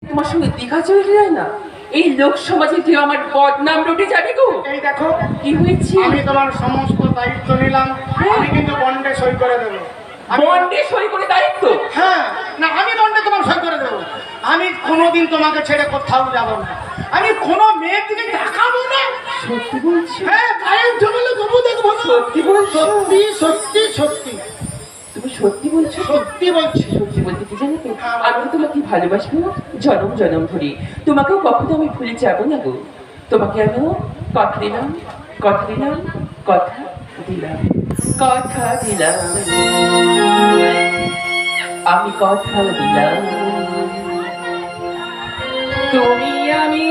তোমার সঙ্গে দীঘা চলে যায় না? এই লোক সমাজে কেউ আমার বদনাম রটে যাবে গো। এই দেখো কি হয়েছে? আমি তোমার সমস্ত দায়িত্ব নিলাম। আমি কিন্তু বন্ডে সই করে দেবো। বন্ডে সই করে দায়িত্ব? হ্যাঁ, না আমি বন্ডে তোমার সই করে দেবো। আমি কোনোদিন তোমাকে ছেড়ে কোথাও যাব না। আমি কোনো মেয়ের দিকে তাকাবো না। সত্যি বলছো? হ্যাঁ, গায়ে উঠে বলে তবু দেখবো না। সত্যি বলছো? সত্যি সত্যি সত্যি তুমি সত্যি বলছো? সত্যি বলছি। সত্যি বলতে কি জানো তো, আমি তো তোমাকে ভালোবাসবো জনম জনম ধরে। তোমাকেও কখনো আমি ভুলে যাবো না গো। তোমাকে আমি কথা দিলাম, কথা দিলাম, কথা দিলাম, কথা দিলাম, আমি কথা দিলাম। তুমি আমি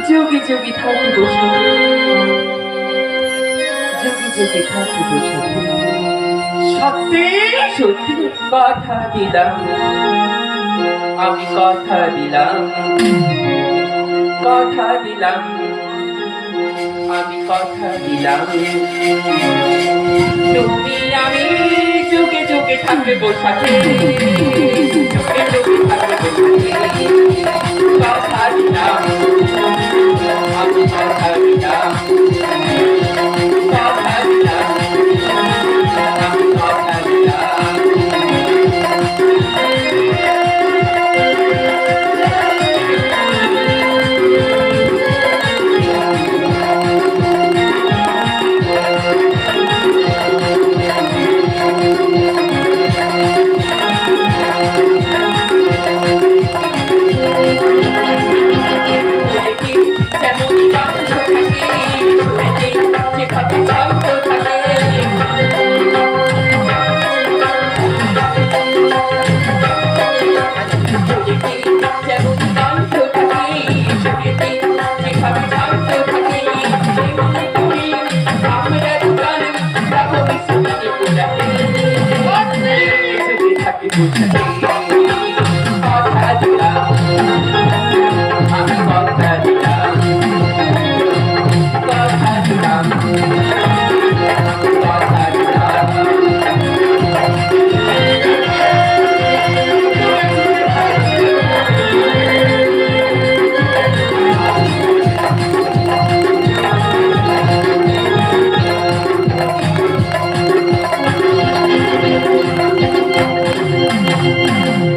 যুগে যুগে থাকিব সাথে, যুগে যুগে থাকিব সাথে। সত্যি সত্যি কথা দিলাম, আমি কথা দিলাম, কথা দিলাম, আমি কথা দিলাম। তুমি আমি যুগে যুগে থাকবো সাথে, যুগে যুগে থাকবো সাথে। কথা দিলাম, আমি কথা দিলাম, কথা দিলাম, আমি কথা দিলাম।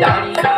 Daddy.